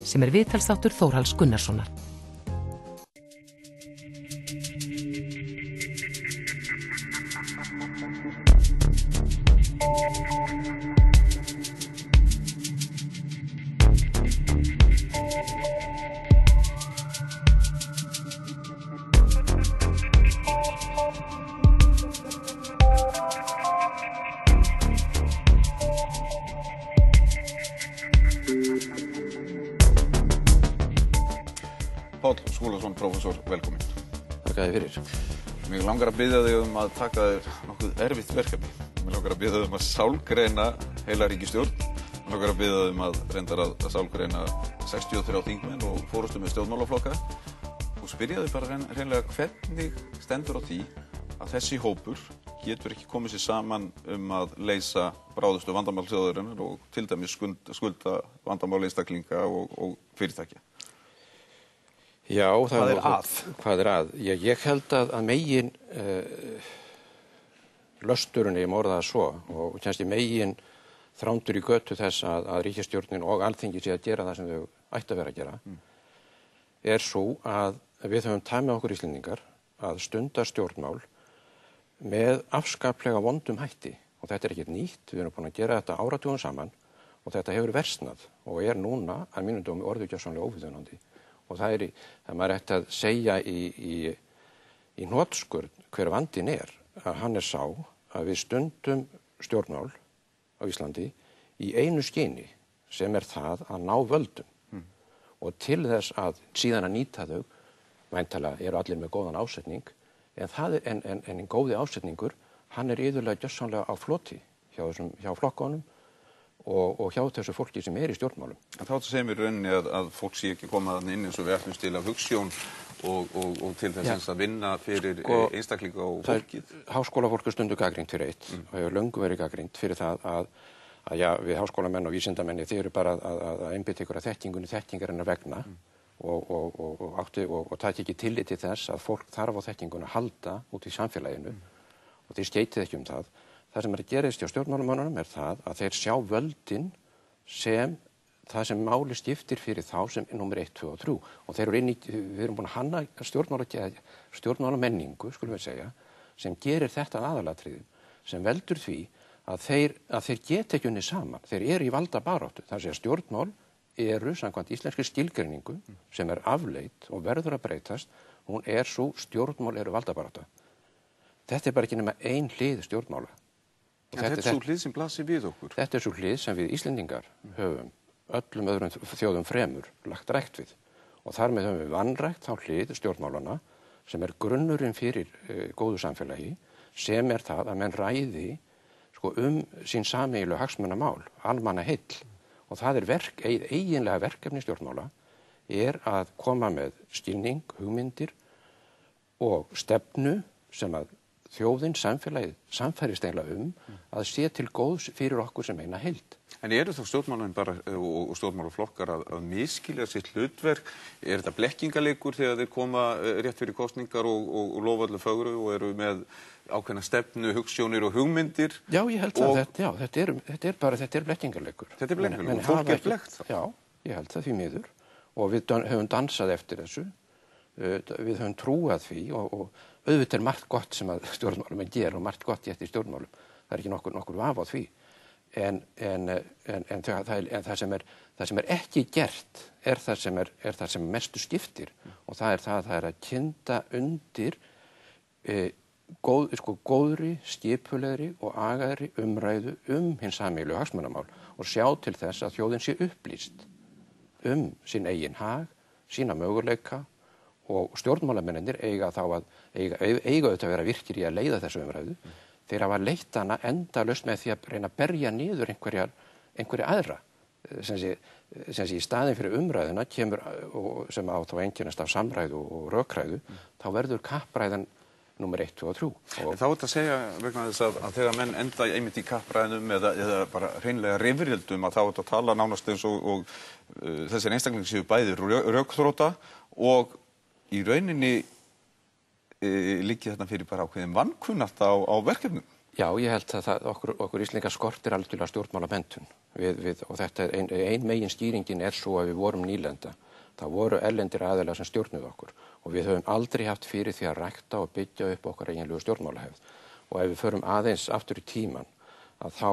sem viðtalsþáttur Þórhalls Gunnarssonar. Páll Skúlason, prófessor, velkomin. Þakka þér fyrir. Mig langar að biðja þig að taka þér nokkuð erfitt verkefni. Mig langar að biðja þig að sálgreina heila ríkisstjórn. Mig langar að biðja þig að reyndar að sálgreina 63 þingmenn og forystu með stjórnmálaflokka. Og spyrja þig bara hreinlega hvernig stendur á því að þessi hópur getur ekki komið sér saman að leysa bráðustu vandamál þjóðarinnar og til dæmis skulda vandamál einstaklinga og fyrirtækja. Já, Hvað er að? Ég held að megin lösturinn, ég má orða það svo, og kannski megin þrándur í götu þess að ríkisstjórnin og Alþingi sé að gera það sem þau ættu að vera að gera, er svo að við höfum tæmið okkur Íslendingar að stunda stjórnmál með afskaplega vondum hætti. Og þetta er ekkert nýtt, við erum búin að gera þetta áratugum saman og þetta hefur versnað og er núna að mínum dómi orðið gjörsamlega óviðunandi. Og það maður ætti að segja í hnotskurn hver vandinn er, að hann er sá að við stundum stjórnmál á Íslandi í einu skyni sem er það að ná völdum. Og til þess að síðan að nýta þau, væntanlega eru allir með góðan ásetning, en en góði ásetningur, hann er iðulega gjörsamlega á floti hjá flokkunum og hjá þessu fólki sem er í stjórnmálum. En þá segir mér rauninni að fólk sé ekki koma þarna inn eins og við ætlumst til af hugsjón og til þess að vinna fyrir einstaklinga og fólkið. Háskólafólk er stundu gagnrýnt fyrir eitt og hefur löngu verið gagnrýnt fyrir það að við háskólamenn og vísindamenni þið eru bara að einbeita ykkur að þekkingarinnar vegna og taki ekki tillit til þess að fólk þarf á þekkinguna að halda út í samfélaginu og þið skeytið ekki það. Það sem er að gerast hjá stjórnmálamönnunum er það að þeir sjá völdin sem það sem máli skiptir fyrir þá sem er númer 1, 2 og 3. Og við erum búin að hanna stjórnmálamenningu, skulum við segja, sem gerir þetta aðalatriði, sem veldur því að þeir geta ekki unnið saman. Þeir eru í valdabaráttu. Það er að stjórnmál eru, samkvæmt íslenskri skilgreiningu, sem er afleidd og verður að breytast, hún er svo stjórnmál eru valdabarátta. Þetta er bara ekki nema ein hlið stjórnmála. En þetta er svo hlið sem blasir við okkur? Þetta er svo hlið sem við Íslendingar höfum öllum öðrum þjóðum fremur lagt rækt við. Og þar með höfum við vanrækt þá hlið stjórnmálana sem er grunnurinn fyrir góðu samfélagi, sem er það að menn ræði sín sameiginlegu hagsmunamál, almannaheill. Og það er eiginlega verkefni stjórnmála er að koma með skilning, hugmyndir og stefnu sem að þjóðin, samfélagið, samfærist eiginlega að sé til góðs fyrir okkur sem eina heild. En eru þá stjórnmálamenn bara og stjórnmálaflokkar að misskilja sitt hlutverk? Er þetta blekkingaleikur þegar þeir koma rétt fyrir kosningar og lofa öllu fögru og eru með ákveðna stefnu, hugsjónir og hugmyndir? Já, ég held að þetta er blekkingaleikur. Þetta er blekkingaleikur, fólk er blekkt þá? Já, ég held það því miður og við höfum dansað eftir þessu. Við höfum trúað því og auðvitað er margt gott sem að stjórnmálum gera og margt gott í eftir stjórnmálum. Það er ekki nokkur vafa á því. En það sem er ekki gert er það sem mestu skiptir og það er að kynda undir góðri, skipulegri og agaðri umræðu hins sameiginlegu hagsmunamál og sjá til þess að þjóðin sé upplýst sinn eigin hag, sína möguleika og stjórnmálamennir eiga auðvitað að vera virkir í að leiða þessu umræðu. Þeir hafa leitt hana endalaust með því að reyna að berja niður einhverja aðra. Sem sé í staðinn fyrir umræðuna kemur, sem á þá einkennast af samræðu og rökræðu, þá verður kappræðan númer 1, 2 og 3. En þá er þetta að segja vegna þess að þegar menn enda einmitt í kappræðinum eða bara hreinlega rifrildum að þá er þetta að tala nánast eins og þessir einstaklingar séu bæði rökþróta og í rauninni liggi þarna fyrir bara ákveðin vankunnátt á verkefnum. Já, ég held að okkur Íslendingar skortir algjörlega stjórnmálamenntun og þetta ein megin skýringin svo að við vorum nýlenda. Það voru erlendir aðilar sem stjórnuðu okkur og við höfum aldrei haft fyrir því að rækta og byggja upp okkar eiginlegu stjórnmálahefð. Og ef við förum aðeins aftur í tíman að þá,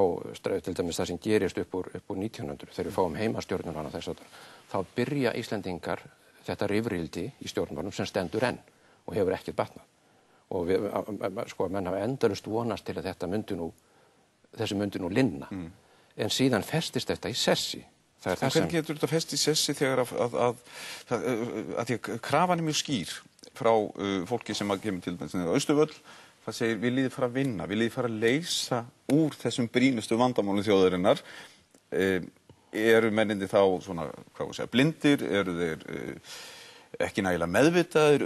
til dæmis það sem gerist upp úr 1900, þegar við fáum heimastjórnunana þess að þá byrja Íslendingar þetta rifrildi í stjórnmálum sem stendur enn og hefur ekkert batnað. Og menn hafa endalaust vonast til að þessi myndi nú linna. En síðan festist þetta í sessi. Hvernig getur þetta fest í sessi þegar að krafan mjög skýr frá fólki sem kemur til dæmis á Austurvöll, það segir viljið fara að vinna, viljið fara að leysa úr þessum brýnustu vandamálum þjóðarinnar. Eru mennindi þá svona, blindir, eru þeir ekki nægilega meðvitaðir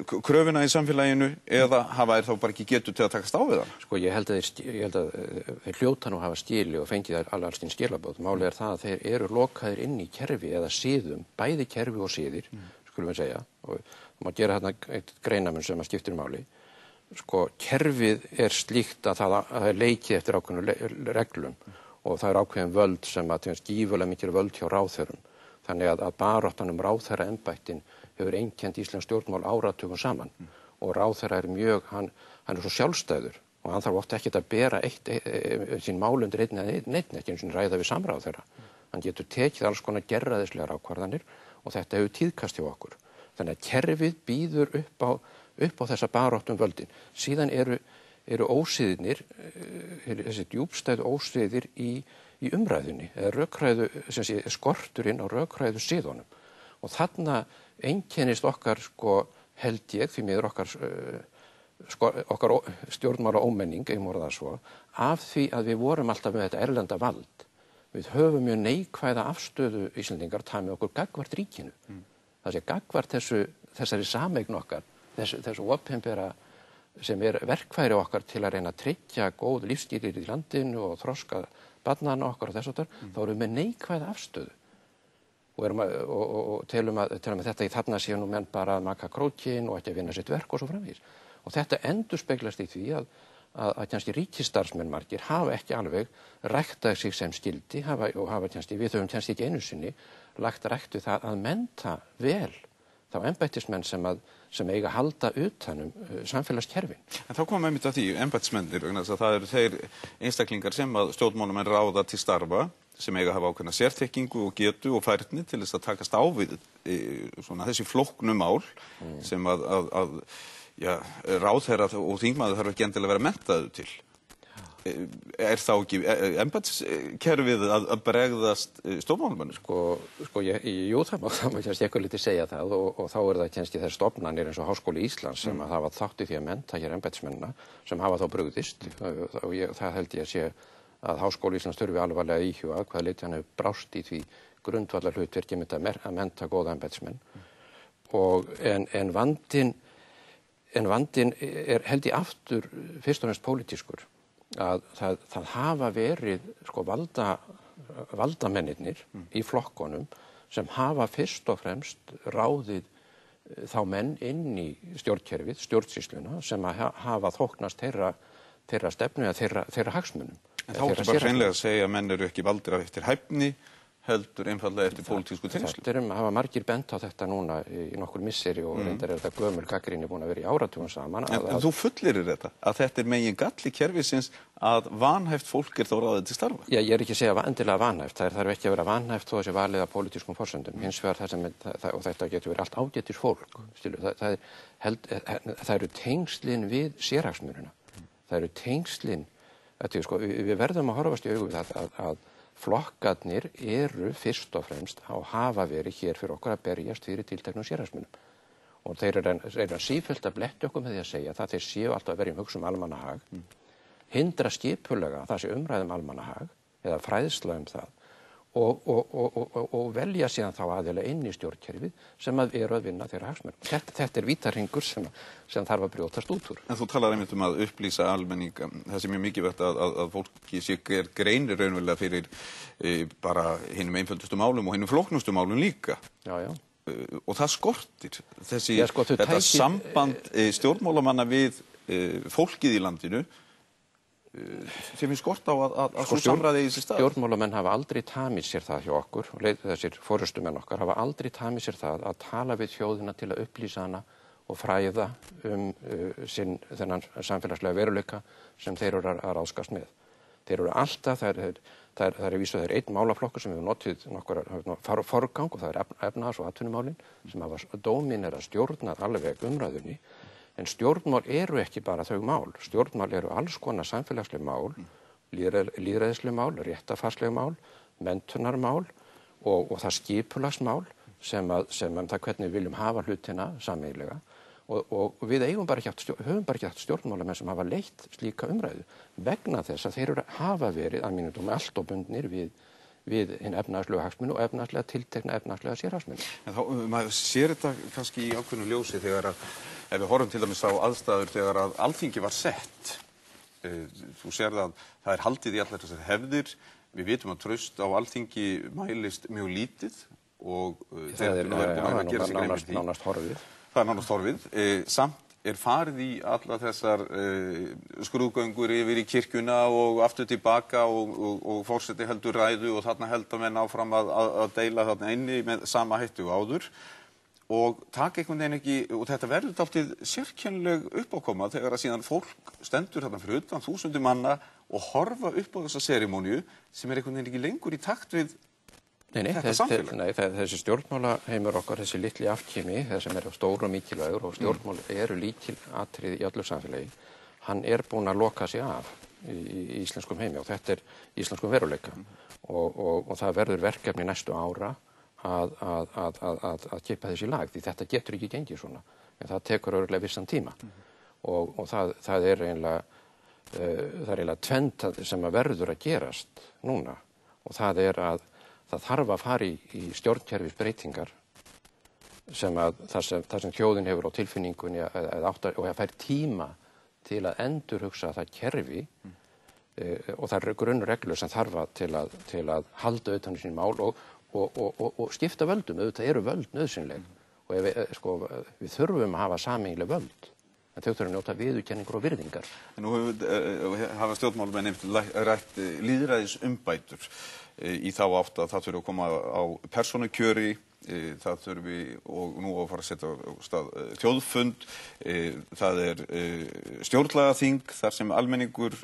kröfuna í samfélaginu eða hafa þeir þá bara ekki getu til að takast á við það? Sko, ég held að þeir hljóta nú hafa skili og fengið þær alls sín skilabóð. Málið það að þeir eru lokaðir inn í kerfi eða siðum, bæði kerfi og siðir, skulum við segja, og það má gera þarna eitt greinamun sem að skiptir máli. Sko, kerfið slíkt að það leikið eftir ákveðnum reglum og það ákveðin völd sem að gífurlega mikil völd hjá ráðherrum. Þannig að baráttan ráðherraembættin hefur einkennt íslensk stjórnmál áratugum saman og ráðherra mjög, hann svo sjálfstæður og hann þarf oft ekki að bera sín mál undir einn, ekki eins og ræða við samráðherra. Hann getur tekið alls konar gerræðislegar ákvarðanir og þetta hefur tíðkast hjá okkur. Þannig að kerfið býður upp á þessa baráttum völdin. Síðan eru ósiðirnir, þessi djúpstæðu ósiðir í umræðunni, eða skorturinn á rökræðu siðunum. Og þarna einkennist okkar, held ég, því miður okkar stjórnmála ómenning, ég morða það svo, af því að við vorum alltaf með þetta erlenda vald. Við höfum mjög neikvæða afstöðu Íslendingar tæmi okkur gagnvart ríkinu. Það gagnvart þessari sameign okkar, þessu opinbera sem verkfæri okkar til að reyna að tryggja góð lífsskilyrði í landinu og þroska barnana okkar og þess að þá erum við með neikvæða afstöðu og telum að þetta í þarna séu nú menn bara að maka krókinn og ekki að vinna sitt verk og svo framvegis. Og þetta endurspeglast í því að kannski ríkisstarfsmenn margir hafa ekki alveg ræktað sig sem skildi og hafa kannski, við höfum kannski ekki einu sinni lagt rækt við það að mennta vel þá embættismenn sem eiga að halda utan samfélagskerfin. En þá komum við að því, embættismennir, það eru þeir einstaklingar sem að stjórnmálamenn ráða til starfa, sem eiga að hafa ákveðna sérþekkingu og getu og færni til þess að takast á við þessi flóknu mál sem að ráðherra og þingmaður þarf ekki endilega að vera menntaður til. Þá ekki embættiskerfið að bregðast stofnmálamennu? Jú, það má kannski eitthvað lítið segja það og þá það kannski þær stofnanir eins og Háskóli Íslands sem að hafa þátt í því að mennta hér embættismennina sem hafa þá brugðist og það held ég að sé að Háskóli Íslands þurfi alvarlega íhuga hvaða leyti hann hefur brást í því grundvallar hlutverki að mennta góða embættismenn. En vandinn held ég aftur fyrst og fremst pólitískur. Að það hafa verið valdamennirnir í flokkunum sem hafa fyrst og fremst ráðið þá menn inn í stjórnkerfið, stjórnsýsluna sem hafa þóknast þeirra stefnu eða þeirra hagsmunum. En þá ertu bara hreinlega að segja að menn eru ekki valdir eftir hæfni, heldur einfaldlega eftir pólitísku tengslu. Þetta hafa margir bent á þetta núna í nokkur misseri og reyndar þetta gömul gagnrýni búin að vera í áratugum saman. En þú fullyrir þetta, að þetta megin galli kerfisins að vanhæft fólk þá ráðið til starfa? Já, ég ekki að segja endilega vanhæft, það þarf ekki að vera vanhæft þó að sé valið af pólitískum forsendum. Hins vegar og þetta getur verið allt ágætis fólk. Það eru tengslin við sérhagsmunina. Það eru tengslin, við verðum að horfast í augu við að flokkarnir eru fyrst og fremst og hafa verið hér fyrir okkur að berjast fyrir tilteknum sérhagsmunum. Og þeir eru sífellt að blekkja okkur með því að segja það þeir séu alltaf að vera í hugsa almannahag, hindra skipulega það sé umræðum almannahag eða fræðsla það og velja síðan þá aðeinslega inn í stjórnkerfið sem eru að vinna þeirra hagsmunum. Þetta vítarhingur sem þarf að brjótast út úr. En þú talar einmitt að upplýsa almenning, það sem mjög mikilvægt að fólki sé greinir raunverulega fyrir bara hinum einföldustu málum og hinum flóknustu málum líka. Já. Og það skortir þetta samband stjórnmálamanna við fólkið í landinu sem við skort á að svo samræði í þessi stað? Stjórnmálamenn hafa aldrei tamið sér það hjá okkur, og þessir forystumenn okkar hafa aldrei tamið sér það að tala við þjóðina til að upplýsa hana og fræða sinn þennan samfélagslega veruleika sem þeir eru að ráðskast með. Þeir eru alltaf, það er vísu, það er einn málaflokkur sem hefur notið nokkur forgang og það er efnahags- og atvinnumálin sem hafa dóminera stjórnað alveg umræðunni. En stjórnmál eru ekki bara þau mál. Stjórnmál eru alls konar samfélagsleg mál, lýðræðisleg mál, réttafarsleg mál, menntunarmál og það skipulagsmál sem það hvernig við viljum hafa hlutina sameiginlega. Og við höfum bara ekki haft stjórnmálamenn sem hafa leitt slíka umræðu vegna þess að þeir hafa verið að mínum dómi allt og bundnir við hinn efnahagslega hagsmuni og efnahagslega tiltekna efnahagslega sérhagsmuni. En þá, maður sér þetta kannski í ákveðnu ljósi þegar að, ef við horfum til dæmis á aðstæður þegar að Alþingi var sett, þú sér að það er haldið í allar þessar hefðir, við vitum að traust á Alþingi mælist mjög lítið og þeir eru búin að gera sig grein fyrir því. Nánast horfið. Það er nánast horfið. Samt er farið í alla þessar skrúðgöngur yfir í kirkjuna og aftur tilbaka og forseti heldur ræðu og þarna heldur menn áfram að deila þarna inni með sama hættu áður og taka einhvern veginn ekki, og þetta verður dálítið sérkennileg uppákoma þegar að síðan fólk stendur þarna fyrir utan þúsundir manna og horfa upp á þessa serimóníu sem er einhvern veginn ekki lengur í takt við þessi stjórnmálaheimur okkar, þessi litli afkimi, þessi sem er stór og mikilvægur og stjórnmál eru líkilatriði í öllu samfélagi, hann er búinn að loka sig af í íslenskum heimi og þetta er íslenskum veruleika og það verður verkefni næstu ára að kippa þessi lag því þetta getur ekki gengið svona en það tekur örugglega vissan tíma og það er eiginlega tvennt sem að verður að gerast núna og það er að það þarf að fara í stjórnkerfisbreytingar þar sem þjóðin hefur á tilfinningunni og það fær tíma til að endurhugsa það kerfi og það eru grunnreglur sem þarf til að halda utan í sín mál og skipta völdum, auðvitað eru völd nauðsynleg og við þurfum að hafa sameiginleg völd en þau þurfum að njóta viðurkenningar og virðingar. Nú hafa stjórnmálamenn rætt lýðræðisumbætur í þá átt að það þurfi að koma á persónukjöri, það þurfi og nú að fara að setja á stað þjóðfund, það er stjórnlagaþing þar sem almenningur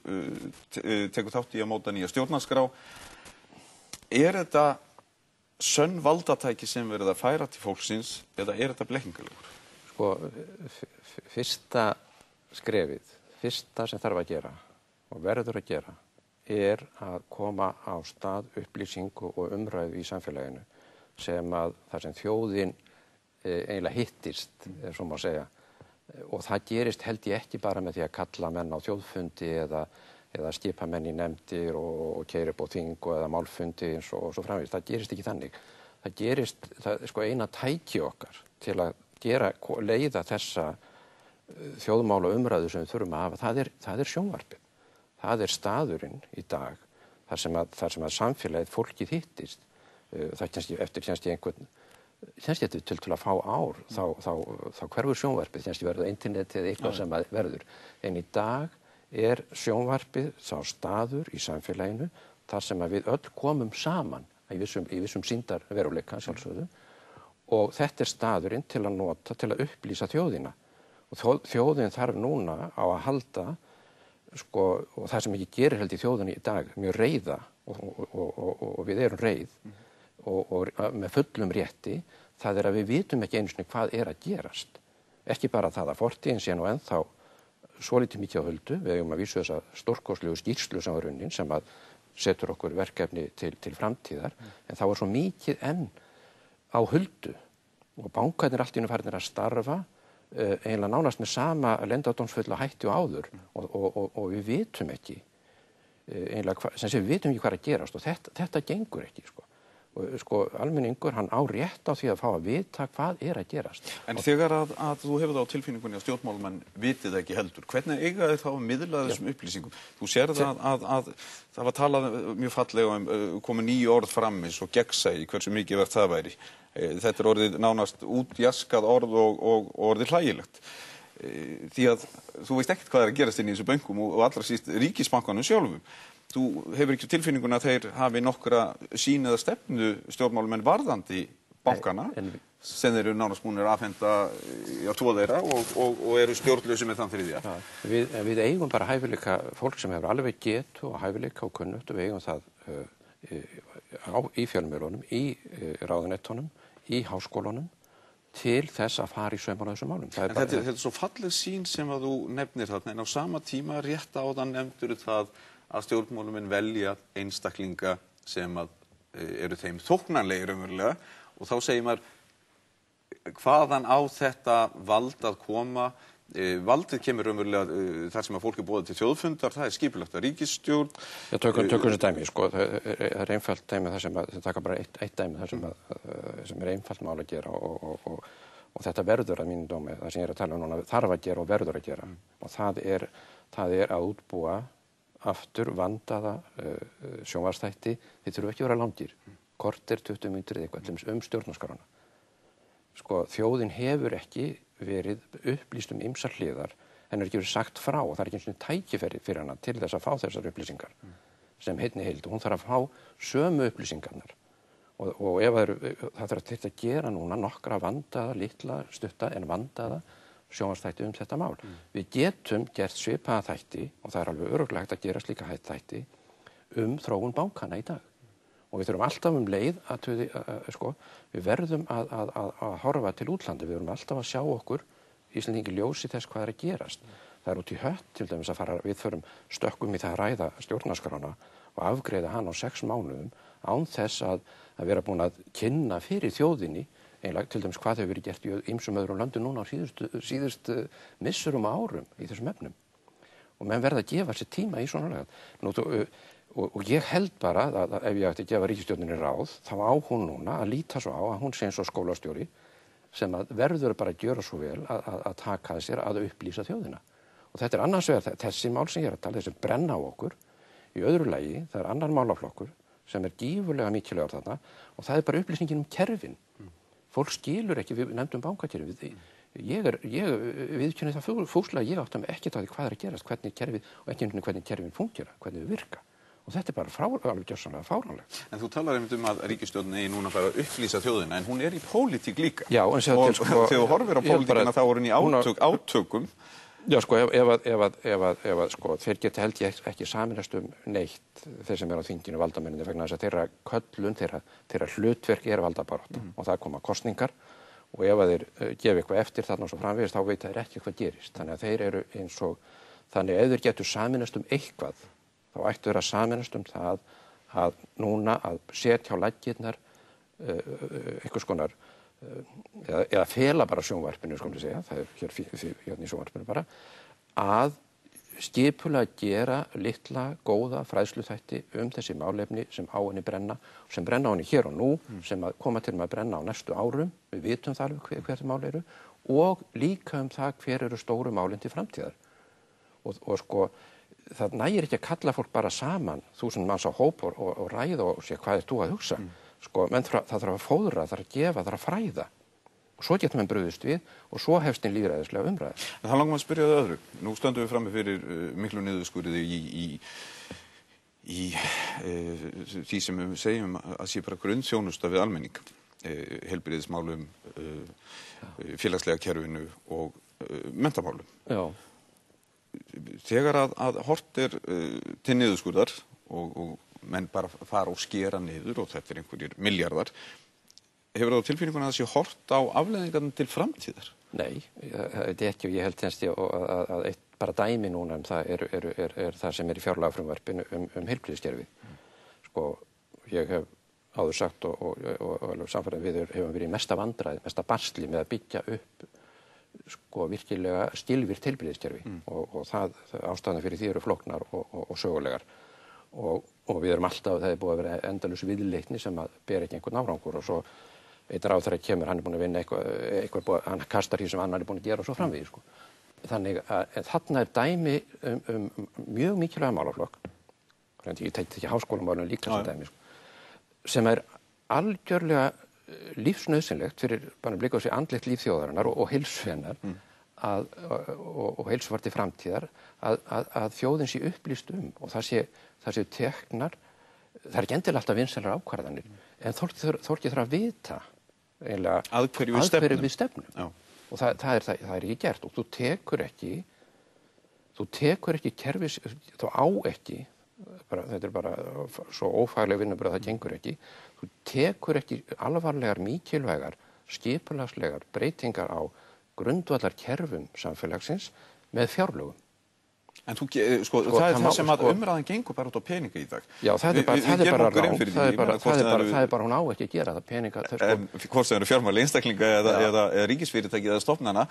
tekur þátt í að móta nýja stjórnarskrá. Er þetta sönn valdatæki sem verið að færa til fólksins eða er þetta blekkingalegur? Sko, fyrsta skrefið, fyrsta sem þarf að gera og verður að gera er að koma á stað upplýsingu og umræðu í samfélaginu þar sem þjóðin eiginlega hittist, svo má segja. Og það gerist held ég ekki bara með því að kalla menn á þjóðfundi eða skipa menn í nefndir og keyra upp á þing eða málfundi eins og svo framvegis. Það gerist ekki þannig. Það gerist, eina tæki okkar til að leiða þessa þjóðmála umræðu sem við þurfum að hafa, það er sjónvarpið. Það er staðurinn í dag þar sem að samfélagið fólkið hittist. Það eftir til að fá ár þá hverfur sjónvarpið, verður internetið eða eitthvað sem verður. En í dag er sjónvarpið sá staður í samfélaginu þar sem að við öll komum saman í vissum sýndar veruleika sjálfsögðu og þetta er staðurinn til að nota til að upplýsa þjóðina og þjóðin þarf núna á að halda og það sem ekki gerir held í þjóðinni í dag mjög reiða og við erum reið og með fullum rétti það er að við vitum ekki einu sinni hvað er að gerast ekki bara það að fortíðin sé nú ennþá svolítið mikið á huldu við eigum að vísu þessa stórkostlegu skýrslu sem var unnin sem að setur okkur verkefni til framtíðar en það var svo mikið enn á huldu og bankarnir allt í einu farnir að starfa eiginlega nánast með sama leyndardómsfulla hætti og áður og við vitum ekki eiginlega við vitum ekki hvað er að gerast og þetta gengur ekki almenningur hann á rétt á því að fá að vita hvað er að gerast. En þegar að þú hefur það á tilfinningunni að stjórnmálamenn vitið ekki heldur, hvernig eiga þeir þá að miðla þessum upplýsingum? Þú sér að það var talað mjög fallega komið nýju orð fram eins og gegnsæi, hversu mikið það væri. Þetta er orðið nánast útjaskað orð og orðið hlægilegt. því að þú veist ekkert hvað er að gerast inn í þessu bönkum og allra síst ríkisbankanum sjálfum. Þú hefur ekki tilfinninguna að þeir hafi nokkra sýn eða stefnu stjórnmálumenn varðandi bankana sem þeir eru nánast búnir að afhenda tvo þeirra og eru stjórnlausi með þann þriðja. Við eigum bara hæfileika fólk sem hefur alveg getu og hæfileika og kunnugt og við eigum það í fjölmiðlunum, í ráðuneytunum, í háskólunum til þess að fara í saumana á þessum málum. En þetta er svo falleg sýn sem að þú nefnir þarna, en á sama tíma rétt áðan nefndur það að stjórnmálumenn velja einstaklinga sem að eru þeim þóknanlegir umverulega og þá segir maður hvaðan á þetta vald að koma. Valdið kemur umverulega þar sem að fólk boðið til þjóðfundar, það skipulagt að ríkisstjórn. Tökum þessu dæmi, sko, það er einfalt dæmi þar sem að, það taka bara eitt dæmi þar sem er einfalt mál að gera og þetta verður að mínum dómi, það sem ég er að tala um núna, þarf að gera og verður að gera og það er að útbúa aftur vandaða sjónvarpsþætti, þið þurfum ekki að vera langir, korter 20 mínútur eða eitthvað stjórnarskrána. Sko, þjóðin hefur ekki verið upplýst ýmsar hliðar, henni er ekki verið sagt frá og það er ekki eins og tækifæri fyrir hana til þess að fá þessar upplýsingar sem heild og hún þarf að fá sömu upplýsingarnar og ef það þarf að gera núna nokkra vandaða, litla, stutta en vandaða sjónvarpsþætti þetta mál. Við getum gert svipaða þætti og það er alveg örugglega hægt að gera slíka þætti þróun bankana í dag. Og við þurfum alltaf leið við verðum að horfa til útlandi, við verðum alltaf að sjá okkur Íslendingi ljósi þess hvað er að gerast. Það er út í hött til dæmis að við stökkum í það að ræða stjórnarskrána og afgreiða hana á 6 mánuðum án þess að vera búin að kynna fyrir þjóðinni eiginlega til dæmis hvað hefur verið gert í ýmsum öðrum löndum núna á síðustu misserum árum í þessum efnum. Og menn verða að gefa sér tíma í svona lagað. Og ég held bara að ef ég ætti að gefa ríkisstjórninni ráð, þá á hún núna að líta svo á að hún sé eins og skólastjóri sem að verður bara að gjöra svo vel að taka að sér að upplýsa þjóðina. Og þetta er annars vegar þessi mál sem ég er að tala, þessi brenna á okkur. Í öðru lagi, það er annar málaflokkur sem er gífurlega mikilvægur þarna og það er bara upplýsingin kerfin. Fólk skilur ekki, við nefndum bankakerfið. Ég viðurkenni það fúslega, ég átta mig ekkert á því hvað er að gerast, hvernig kerfið og ekki hvernig kerfin fúnkera, hvernig þau virka. Og þetta er bara alveg gjörsamlega fáránlegt. En þú talar einmitt að ríkisstjórnin eigi núna bara að upplýsa þjóðina, en hún er í pólitík líka. Já, en þegar þú horfir á pólitíkina þá er hún í átökum. Já, ef þeir geta held ég ekki sameinast neitt, þeir sem eru á þinginu valdamenninni vegna þess að þeirra köllun, þeirra hlutverk er valdabarátta og það koma kosningar og ef þeir gefa eitthvað eftir þarna og svo framvegis þá veit þeir ekki hvað gerist. Þannig að þeir eru eins og, þannig ef þeir getur sameinast eitthvað þá ættu þeir að sameinast það að núna að setja á laggirnar einhvers konar eða fela bara sjónvarpinu, skulum við segja, það er hérna í sjónvarpinu bara, að skipulega gera litla, góða fræðsluþætti þessi málefni sem á henni brenna, sem brenna á henni hér og nú, sem að koma til að brenna á næstu árum, við vitum það alveg hver þau mál eru, og líka það hver eru stóru málin til framtíðar. Og sko, það nægir ekki að kalla fólk bara saman, 1000 manns á hóp og ræða og segja hvað þú að hugsa. Sko, menn það þarf að fóðra, það þarf að gefa, það þarf að fræða. Og svo getur menn brugðist við og svo hefst lýðræðislega umræða. En það langar maður að spyrja það öðru. Nú stöndum við frammi fyrir miklu niðurskurði í því sem við segjum að sé bara grunnþjónusta við almenning. Heilbrigðismálum, félagslega kerfinu og menntamálum. Já. Þegar að hort til niðurskurðar og menn bara fara og skera niður og þetta einhverjir milljarðar, hefur það á tilfinninguna að það sé hort á afleiðingarnar til framtíðar? Nei, það er ekki og ég held að eitt bara dæmi núna það er það sem í fjárlagafrumvarpinu heilbrigðiskerfið. Sko, ég hef áður sagt og samfærið við hefum verið í mesta vandræði, mesta basli með að byggja upp sko virkilega skilvirkt heilbrigðiskerfi og ástæðurnar fyrir því eru flóknar og sögulegar. Og við erum alltaf, það er búið að vera endalaus viðleitni sem að ber ekki einhvern árangur og svo einn ráðherra kemur, hann er búin að vinna eitthvað hann kastar því sem annar er búin að gera og svo framvegis, sko. Þannig að þarna er dæmi mjög mikilvæga málaflokk, ég tætti ekki háskólamálinu líka sem dæmi, sko, sem er algjörlega lífsnauðsynlegt fyrir bara að blika á sig andlegt líf þjóðarinnar og heilsu hennar og heilsufar til framtíðar að þjóðin sé upplýst og það sé teknar, það er ekki endilega alltaf vinsælar ákvarðanir, en fólki þarf að vita eiginlega að hverju við stefnum. Já. Og það er ekki gert og þú tekur ekki kerfis, þú á ekki, þetta er bara svo ófagleg vinnubrögð, það gengur ekki, þú tekur ekki alvarlegar, mikilvægar, skipulagslegar breytingar á grundvallar kerfum samfélagsins með fjárlögum. En það er það sem að umræðan gengur bara út á peninga í dag. Já, það er bara ránt, það er bara hún á ekki að gera það, peninga. En hvort sem eru fjármáli einstaklinga eða ríkisfyrirtæki eða stofnana,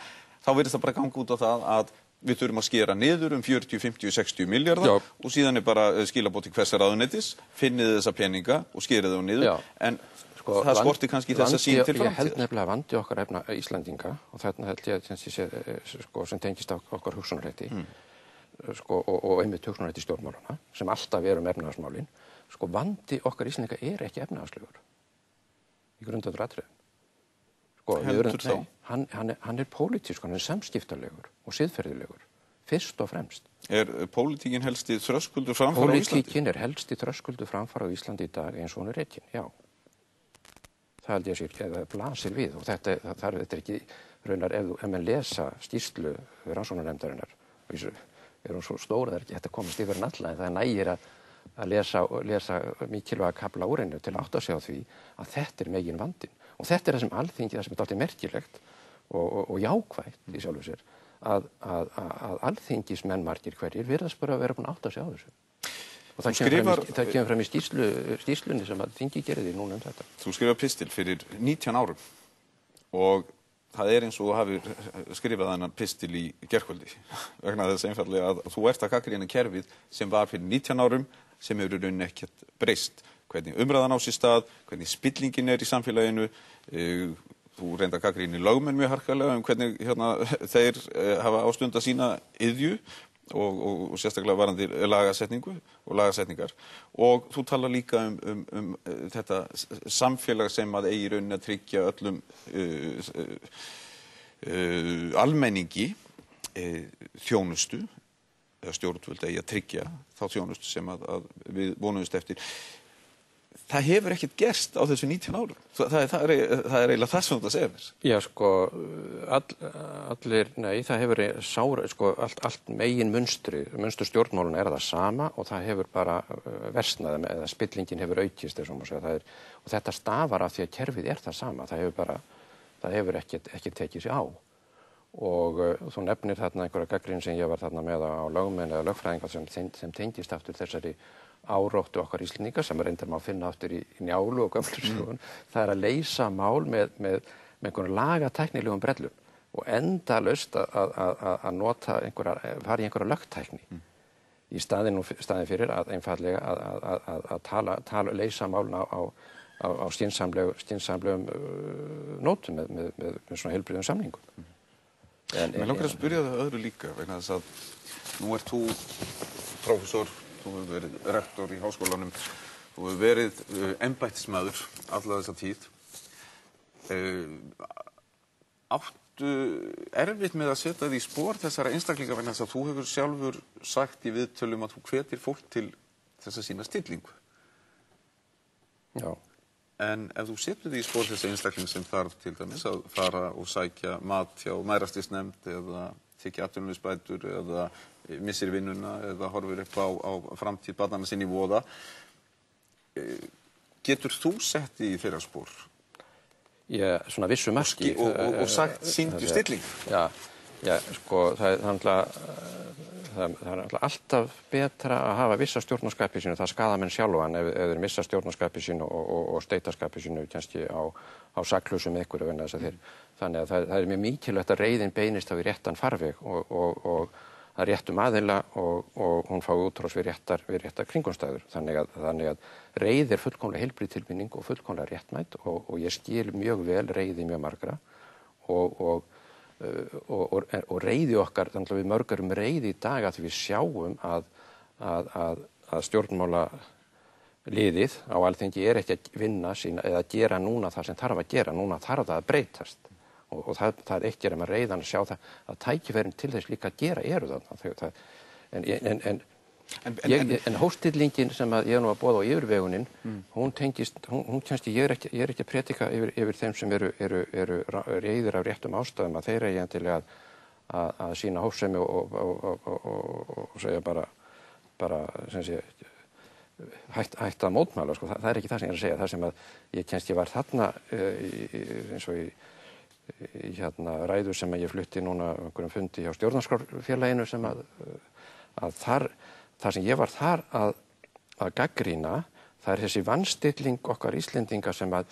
þá virðist það bara ganga út á það að við þurfum að skera niður 40, 50, 60 milljarða og síðan er bara skilaboð til hvers ráðuneytis, finnið þessa peninga og skerið þá niður. En það skorti kannski þessa sín til framtíðar. Ég held nefnilega að vandi okkar Íslendinga, og þarna held ég sem tengist okkar hugsunarhætti, og einmitt hugsunarhætti stjórnmálana, sem alltaf efnahagsmálin, vandi okkar Íslendinga er ekki efnahagslegur í grundvallaratriðum. Heldur þá? Hann er pólitískur, hann er samskiptalegur og siðferðilegur, fyrst og fremst. Er pólitíkin helsti þröskuldur framfara á Íslandi? Pólitíkin er helsti þröskuldur framfara á Íslandi í dag eins og hún er rekin, já. Það held ég að sér, það blasir við og þetta er ekki, raunar ef menn lesa skýrslu rannsóknarnefndarinnar, er hún svo stór að það er ekki hægt að komast yfir en alla, en það nægir að lesa mikilvæga kafla úr henni til að átta sig á því að þetta er megin vandinn. Og þetta er það sem Alþingi, það sem er dálítið merkilegt og jákvætt í sjálfu sér, að Alþingismenn margir hverjir virðast bara að vera búin að átta sig á þessu. Og það kemur fram í skýrslunni sem að Þingi gerði núna þetta. Þú skrifar pistil fyrir 19 árum og það er eins og þú hafir skrifað þennan pistil í gærkvöldi vegna þess einfaldlega að þú ert að gagnrýna kerfið sem var fyrir 19 árum sem hefur í rauninni ekkert breyst. Hvernig umræðan á sér stað, hvernig spillingin er í samfélaginu, þú reyndar að gagnrýna lögmenn mjög harkalega hvernig þeir hafa ástund að sína iðju og sérstaklega varandi lagasetningu og lagasetningar og þú talar líka um þetta samfélag sem að eigi rauninni að tryggja öllum almenningi þjónustu eða stjórnvöld eigi að tryggja þá þjónustu sem að við vonuðumst eftir. Það hefur ekkert gerst á þessu 19 árum. Það er eiginlega það sem þetta segir mér. Já, það hefur allt megin munstur stjórnmálun er það sama og það hefur bara versnað eða spillingin hefur aukist, og þetta stafar af því að kerfið er það sama. Það hefur ekki tekið sig á. Og þú nefnir þarna einhverja gagnrýni sem ég var þarna með á lögmenn eða lögfræðingar sem tengist aftur þessari áróttu okkar Íslendinga sem reyndar má finna aftur í Njálu og gömlu sögun. Það er að leysa mál með einhverjum lagatæknilegum brellum og endalaust að nota fara í einhverja lögtækni í staðinn fyrir að einfaldlega að leysa málin á skynsamlegum nótum með svona heilbrigðum samningum. Mér langar að spyrja það öðru líka vegna þess að nú ert þú prófessor, þú hefur verið rektor í háskólanum, þú hefur verið embættismaður alla þessa tíð. Áttu erfitt með að setja þig í spor þessara einstaklinga vegna þess að þú hefur sjálfur sagt í viðtölum að þú hvetir fólk til þess að sýna stillingu. Já. En ef þú setur þig í spor þessi einstakling sem þarf til dæmis að fara og sækja mat hjá mæðrastyrksnefnd eða þykja atvinnuleysisbætur eða missir vinnuna eða horfir upp á framtíð barnanna sinni í voða, getur þú sett þig í þeirra spor? Svona vissu marki. Og sagt sýndu stilling? Já, það er alltaf betra að hafa vissa stjórnarskapi sínu, það skadar menn sjálfan ef þeir missa stjórnarskapi sínu og steitaskapi sínu kannski á saklausum einhverju vegna þess að þeir. Þannig að það er mjög mikilvægt að reiðin beinist á í réttan farveg og að réttum aðila og hún fái útrás við réttar kringumstæður. Þannig að reið er fullkomlega heilbrigð tilfinning og fullkomlega réttmætt og ég skil mjög vel reiði mjög margra og reiði okkar, þannig að við mörgurum reiði í dag að við sjáum að stjórnmála liðið á Alþingi er ekki að vinna sína eða gera núna það sem þarf að gera, núna þarf það að breytast og það er eitt að reiðan að sjá það að tækifærin til þess líka að gera eru þarna. En hóstillingin sem að ég nú að boða á yfirvegunin, hún kennst ég er ekki að predika yfir þeim sem eru reiðir af réttum ástæðum að þeir eigi endilega að sýna hófsemi og segja bara sem sé hætta að mótmæla, sko. Það er ekki það sem ég er að segja. Það sem að ég var þarna eins og í ræðu sem að ég flutti núna einhverjum fundi hjá stjórnarskrárfélaginu sem að það sem ég var þar að gagnrýna, það er þessi vanstilling okkar Íslendinga sem að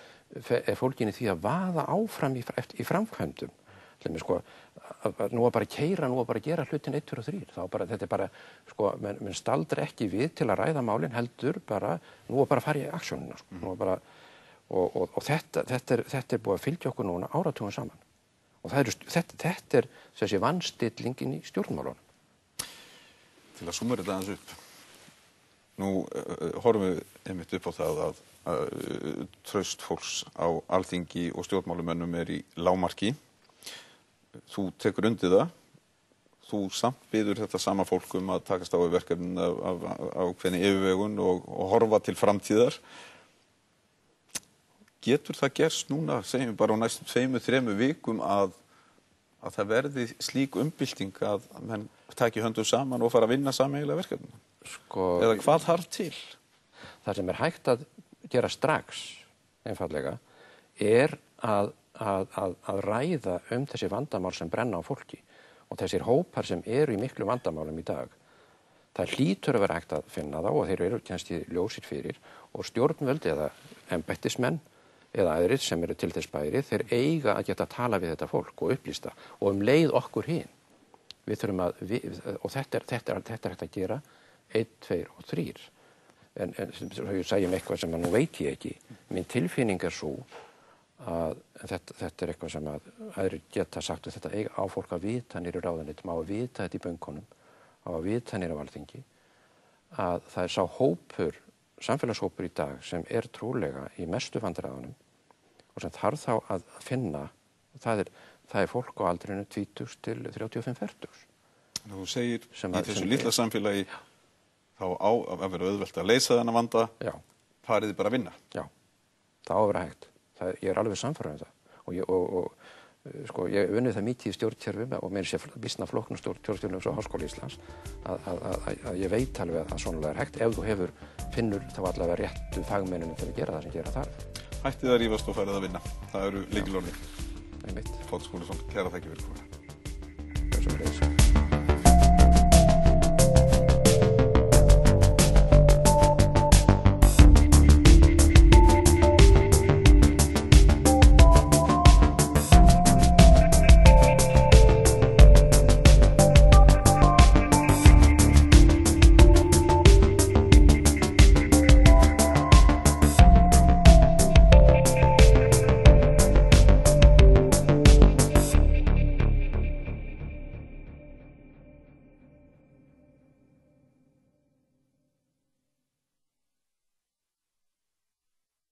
er fólgin í því að vaða áfram í framkvæmdum. Sko, nú að bara keyra, nú að bara gera hlutin 1, 2 og 3. Þetta er bara, sko, menn staldra ekki við til að ræða málin, heldur bara, nú að bara fara í aksjónina, sko. Nú að bara, og þetta er búið að fylgja okkur núna áratugum saman. Og þetta er þessi vanstillingin í stjórnmálunum. Til að súmera þetta aðeins upp. Nú horfum við einmitt upp á það að traust fólks á Alþingi og stjórnmálumönnum er í lágmarki. Þú tekur undir það. Þú samt biður þetta sama fólk að takast á við verkefnin af ákveðinni yfirvegun og horfa til framtíðar. Getur það gerst núna, segjum við bara á næstum 2-3 vikum að það verði slík umbylting að menn taki höndum saman og fara að vinna sameiginlega verkefni? Sko, eða hvað þarf til? Það sem er hægt að gera strax, einfaldlega, er að ræða þessi vandamál sem brenna á fólki og þessir hópar sem eru í miklu vandamálum í dag. Það hlýtur að vera hægt að finna þá og þeir eru kannski ljósir fyrir og stjórnvöld eða embættismenn eða aðrir sem eru til þess bæri, þeir eiga að geta að tala við þetta fólk og upplýsta og leið okkur hin. Við þurfum og þetta er hægt að gera 1, 2 og 3. En ég segjum eitthvað sem nú veit ég ekki. Mín tilfinning er svo að þetta er eitthvað sem að aðrir geta sagt og þetta eiga á fólk að vita niður í ráðuneytum, á að vita þetta í bönkunum, á að vita niður á Alþingi, að það er sá hópur, samfélagshópur í dag sem er trúlega í mestu vandræðunum og sem þarf þá að finna, það er fólk á aldrinu 20 til 35-40. Þú segir í þessu litla samfélagi þá á að vera auðvelt að leysa þennan vanda, farið bara að vinna. Já, það á að vera hægt. Ég er alveg sannfærður það sko, ég unnið það mikið í stjórnkerfum og meira sér býsna flóknum stjórnkerfum eins og Háskóla Íslands að ég veit alveg að svonlega er hægt ef þú finnur þá allavega réttu fagmenninu til að gera það sem gera þarf. Hættið að rífast og farið að vinna. Það eru lykilorðin. Einmitt. Páll Skúlason, kærar þakkir fyrir komuna. Þessu